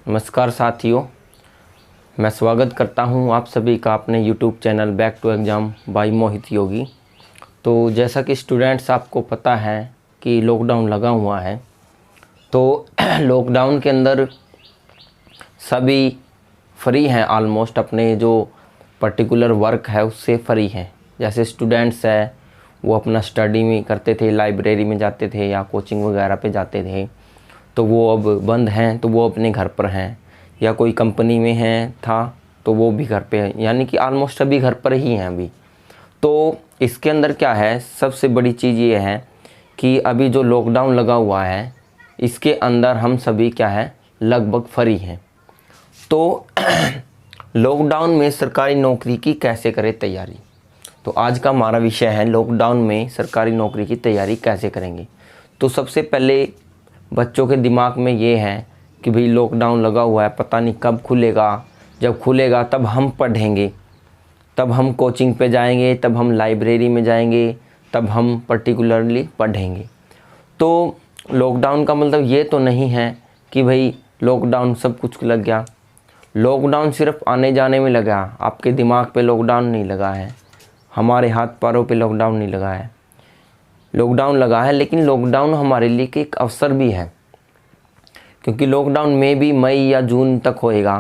नमस्कार साथियों, मैं स्वागत करता हूं आप सभी का अपने YouTube channel back to exam by Mohit Yogi. तो जैसा कि स्टूडेंट्स आपको पता है कि लॉकडाउन लगा हुआ है, तो लॉकडाउन के अंदर सभी फ्री हैं ऑलमोस्ट, अपने जो पर्टिकुलर वर्क है उससे फ्री हैं। जैसे स्टूडेंट्स है वो अपना स्टडी में करते थे, लाइब्रेरी में जाते थे या कोचिंग वगैरह पे जाते थे, तो वो अब बंद हैं, तो वो अपने घर पर हैं। या कोई कंपनी में है था तो वो भी घर पे है, यानी कि ऑलमोस्ट सभी घर पर ही हैं अभी। तो इसके अंदर क्या है, सबसे बड़ी चीज़ ये है कि अभी जो लॉकडाउन लगा हुआ है इसके अंदर हम सभी क्या है, लगभग फ्री हैं। तो लॉकडाउन में सरकारी नौकरी की कैसे करें तैयारी, तो आज का हमारा विषय है लॉकडाउन में सरकारी नौकरी की तैयारी कैसे करेंगे। तो सबसे पहले बच्चों के दिमाग में ये है कि भाई लॉकडाउन लगा हुआ है, पता नहीं कब खुलेगा, जब खुलेगा तब हम पढ़ेंगे, तब हम कोचिंग पे जाएंगे, तब हम लाइब्रेरी में जाएंगे, तब हम पर्टिकुलरली पढ़ेंगे। तो लॉकडाउन का मतलब ये तो नहीं है कि भाई लॉकडाउन सब कुछ लग गया। लॉकडाउन सिर्फ आने जाने में लगा, आपके दिमाग पे लॉकडाउन नहीं लगा है, हमारे हाथ पैरों पे लॉकडाउन नहीं लगा है। लॉकडाउन लगा है, लेकिन लॉकडाउन हमारे लिए एक अवसर भी है, क्योंकि लॉकडाउन में भी मई या जून तक होएगा।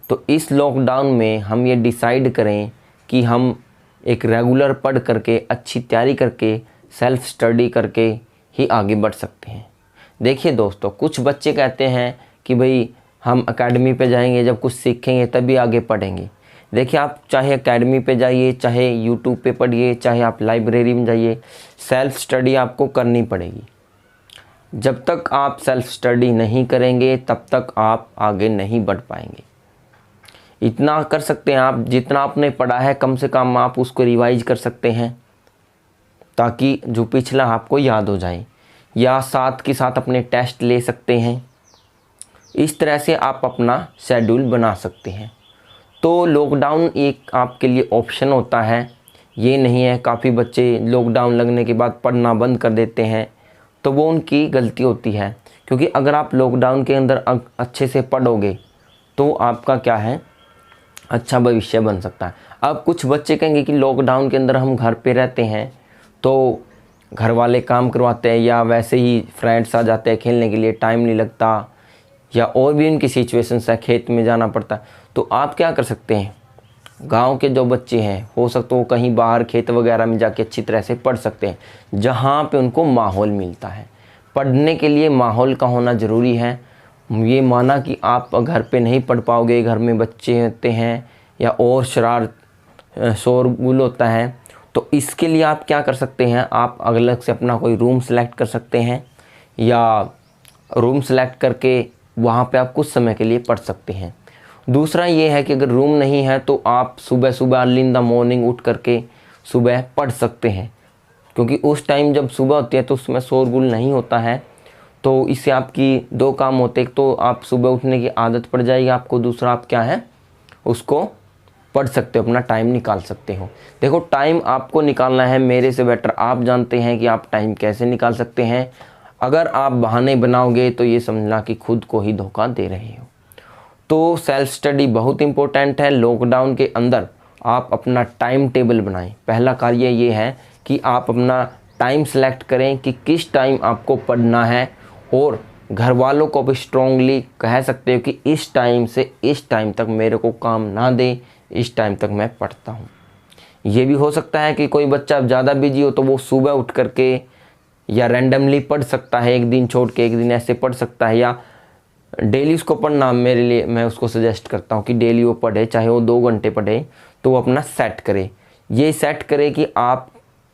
तो इस लॉकडाउन में हम ये डिसाइड करें कि हम एक रेगुलर पढ़ करके, अच्छी तैयारी करके, सेल्फ स्टडी करके ही आगे बढ़ सकते हैं। देखिए दोस्तों, कुछ बच्चे कहते हैं कि भाई हम एकेडमी पे जाएंगे, जब कुछ सीखेंगे तभी आगे पढ़ेंगे। देखिए, आप चाहे एकेडमी पे जाइए, चाहे यूट्यूब पे पढ़िए, चाहे आप लाइब्रेरी में जाइए, सेल्फ स्टडी आपको करनी पड़ेगी। जब तक आप सेल्फ स्टडी नहीं करेंगे तब तक आप आगे नहीं बढ़ पाएंगे। इतना कर सकते हैं आप, जितना आपने पढ़ा है कम से कम आप उसको रिवाइज कर सकते हैं, ताकि जो पिछला आपको याद हो जाए, या साथ के साथ अपने टेस्ट ले सकते हैं। इस तरह से आप अपना शेड्यूल बना सकते हैं। तो लॉकडाउन एक आपके लिए ऑप्शन होता है, ये नहीं है। काफ़ी बच्चे लॉकडाउन लगने के बाद पढ़ना बंद कर देते हैं, तो वो उनकी गलती होती है। क्योंकि अगर आप लॉकडाउन के अंदर अच्छे से पढ़ोगे तो आपका क्या है, अच्छा भविष्य बन सकता है। अब कुछ बच्चे कहेंगे कि लॉकडाउन के अंदर हम घर पे रहते हैं तो घर वाले काम करवाते हैं, या वैसे ही फ्रेंड्स आ जाते हैं खेलने के लिए, टाइम नहीं लगता, या और भी उनकी सिचुएशंस है, खेत में जाना पड़ता है। तो आप क्या कर सकते हैं, गांव के जो बच्चे हैं हो सकता है वो कहीं बाहर खेत वगैरह में जाके अच्छी तरह से पढ़ सकते हैं, जहां पे उनको माहौल मिलता है। पढ़ने के लिए माहौल का होना ज़रूरी है। ये माना कि आप घर पे नहीं पढ़ पाओगे, घर में बच्चे होते हैं या और शोरगुल होता है, तो इसके लिए आप क्या कर सकते हैं, आप अलग से अपना कोई रूम सेलेक्ट कर सकते हैं, या रूम सेलेक्ट करके वहाँ पे आप कुछ समय के लिए पढ़ सकते हैं। दूसरा ये है कि अगर रूम नहीं है तो आप सुबह सुबह अर्ली इन द मॉर्निंग उठ करके सुबह पढ़ सकते हैं, क्योंकि उस टाइम जब सुबह होती है तो उसमें शोरगुल नहीं होता है। तो इससे आपकी दो काम होते हैं, एक तो आप सुबह उठने की आदत पड़ जाएगी आपको, दूसरा आप क्या है उसको पढ़ सकते हो, अपना टाइम निकाल सकते हो। देखो, टाइम आपको निकालना है, मेरे से बेटर आप जानते हैं कि आप टाइम कैसे निकाल सकते हैं। अगर आप बहाने बनाओगे तो ये समझना कि खुद को ही धोखा दे रहे हो। तो सेल्फ स्टडी बहुत इंपॉर्टेंट है। लॉकडाउन के अंदर आप अपना टाइम टेबल बनाएं। पहला कार्य ये है कि आप अपना टाइम सेलेक्ट करें कि किस टाइम आपको पढ़ना है, और घर वालों को भी स्ट्रांगली कह सकते हो कि इस टाइम से इस टाइम तक मेरे को काम ना दे, इस टाइम तक मैं पढ़ता हूँ। ये भी हो सकता है कि कोई बच्चा ज़्यादा बिजी हो तो वो सुबह उठ करके या रैंडमली पढ़ सकता है, एक दिन छोड़ के एक दिन ऐसे पढ़ सकता है, या डेली उसको पढ़ना, मेरे लिए मैं उसको सजेस्ट करता हूँ कि डेली वो पढ़े, चाहे वो 2 घंटे पढ़े, तो वो अपना सेट करे। ये सेट करे कि आप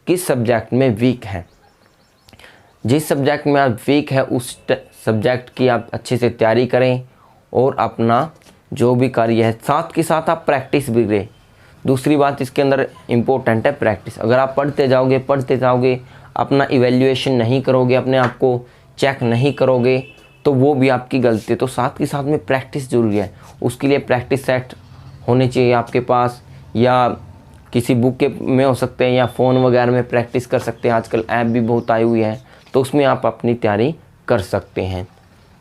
किस सब्जेक्ट में वीक हैं। जिस सब्जेक्ट में आप वीक है उस सब्जेक्ट की आप अच्छे से तैयारी करें, और अपना जो भी कार्य है साथ के साथ आप प्रैक्टिस भी करें। दूसरी बात इसके अंदर इम्पोर्टेंट है प्रैक्टिस। अगर आप पढ़ते जाओगे, अपना इवैल्यूएशन नहीं करोगे, अपने आप को चेक नहीं करोगे, तो वो भी आपकी गलती है। तो साथ के साथ में प्रैक्टिस ज़रूरी है। उसके लिए प्रैक्टिस सेट होने चाहिए आपके पास, या किसी बुक के में हो सकते हैं, या फ़ोन वगैरह में प्रैक्टिस कर सकते हैं। आजकल ऐप भी बहुत आई हुई है, तो उसमें आप अपनी तैयारी कर सकते हैं।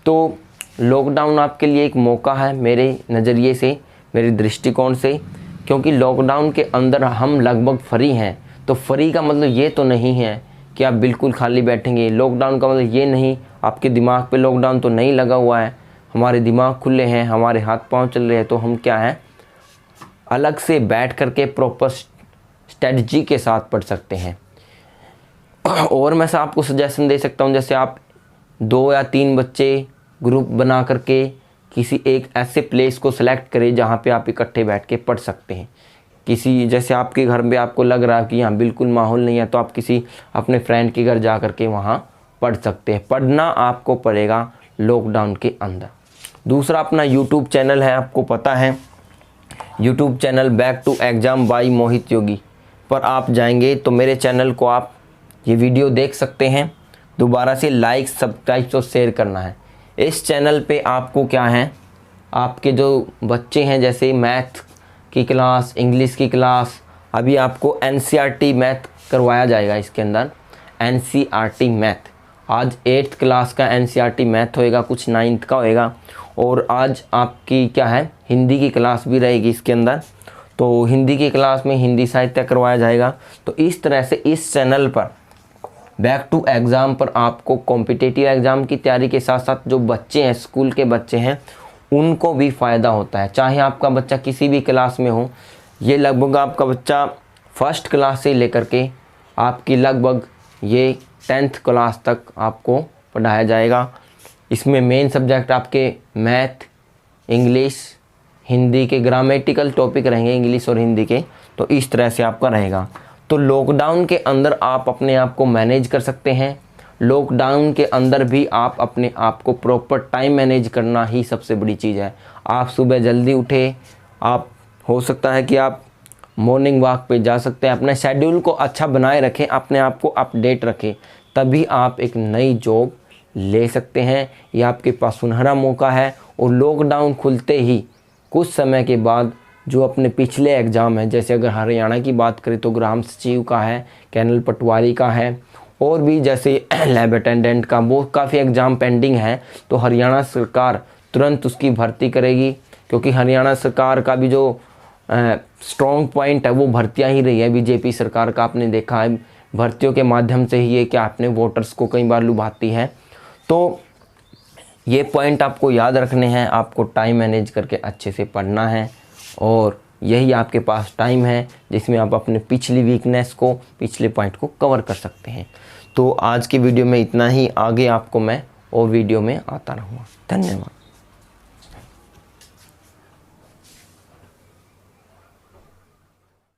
तो लॉकडाउन आपके लिए एक मौका है मेरे नज़रिए से, मेरे दृष्टिकोण से, क्योंकि लॉकडाउन के अंदर हम लगभग फ्री हैं। तो फ्री का मतलब ये तो नहीं है कि आप बिल्कुल खाली बैठेंगे। लॉकडाउन का मतलब ये नहीं आपके दिमाग पे लॉकडाउन तो नहीं लगा हुआ है, हमारे दिमाग खुले हैं, हमारे हाथ पांव चल रहे हैं, तो हम क्या है अलग से बैठ करके प्रॉपर स्ट्रेटजी के साथ पढ़ सकते हैं। और मैं आपको सजेशन दे सकता हूँ, जैसे आप 2 या 3 बच्चे ग्रुप बना करके किसी एक ऐसे प्लेस को सिलेक्ट करें जहाँ पे आप इकट्ठे बैठ के पढ़ सकते हैं। किसी जैसे आपके घर में आपको लग रहा है कि यहाँ बिल्कुल माहौल नहीं है, तो आप किसी अपने फ्रेंड के घर जा करके वहाँ पढ़ सकते हैं। पढ़ना आपको पड़ेगा लॉकडाउन के अंदर। दूसरा अपना यूट्यूब चैनल है, आपको पता है YouTube channel back to exam by Mohit Yogi पर आप जाएंगे तो मेरे चैनल को आप ये वीडियो देख सकते हैं। दोबारा से लाइक, सब्सक्राइब और शेयर करना है। इस चैनल पे आपको क्या है, आपके जो बच्चे हैं जैसे मैथ की क्लास, इंग्लिश की क्लास, अभी आपको एनसीईआरटी मैथ करवाया जाएगा। इसके अंदर एनसीईआरटी मैथ, आज 8th क्लास का एनसीईआरटी मैथ होएगा, कुछ 9th का होएगा, और आज आपकी क्या है हिंदी की क्लास भी रहेगी इसके अंदर। तो हिंदी की क्लास में हिंदी साहित्य करवाया जाएगा। तो इस तरह से इस चैनल पर बैक टू एग्ज़ाम पर आपको कॉम्पिटिटिव एग्ज़ाम की तैयारी के साथ साथ जो बच्चे हैं, स्कूल के बच्चे हैं, उनको भी फ़ायदा होता है। चाहे आपका बच्चा किसी भी क्लास में हो, ये लगभग आपका बच्चा 1st क्लास से लेकर के आपकी लगभग ये 10th क्लास तक आपको पढ़ाया जाएगा। इसमें मेन सब्जेक्ट आपके मैथ, इंग्लिश, हिंदी के ग्रामेटिकल टॉपिक रहेंगे, इंग्लिश और हिंदी के। तो इस तरह से आपका रहेगा। तो लॉकडाउन के अंदर आप अपने आप को मैनेज कर सकते हैं। लॉकडाउन के अंदर भी आप अपने आप को प्रॉपर टाइम मैनेज करना ही सबसे बड़ी चीज़ है। आप सुबह जल्दी उठे, आप हो सकता है कि आप मॉर्निंग वॉक पे जा सकते हैं। अपने शेड्यूल को अच्छा बनाए रखें, अपने आप को अपडेट रखें, तभी आप एक नई जॉब ले सकते हैं। ये आपके पास सुनहरा मौका है। और लॉकडाउन खुलते ही कुछ समय के बाद जो अपने पिछले एग्ज़ाम हैं, जैसे अगर हरियाणा की बात करें तो ग्राम सचिव का है, कैनल पटवारी का है, और भी जैसे लैब अटेंडेंट का, वो काफ़ी एग्ज़ाम पेंडिंग है। तो हरियाणा सरकार तुरंत उसकी भर्ती करेगी, क्योंकि हरियाणा सरकार का भी जो स्ट्रॉन्ग पॉइंट है वो भर्तियां ही रही है। बीजेपी सरकार का आपने देखा है, भर्तियों के माध्यम से ही ये क्या अपने वोटर्स को कई बार लुभाती है। तो ये पॉइंट आपको याद रखने हैं, आपको टाइम मैनेज करके अच्छे से पढ़ना है, और यही आपके पास टाइम है जिसमें आप अपने पिछली वीकनेस को, पिछले पॉइंट को कवर कर सकते हैं। तो आज की वीडियो में इतना ही, आगे आपको मैं और वीडियो में आता रहूँगा। धन्यवाद।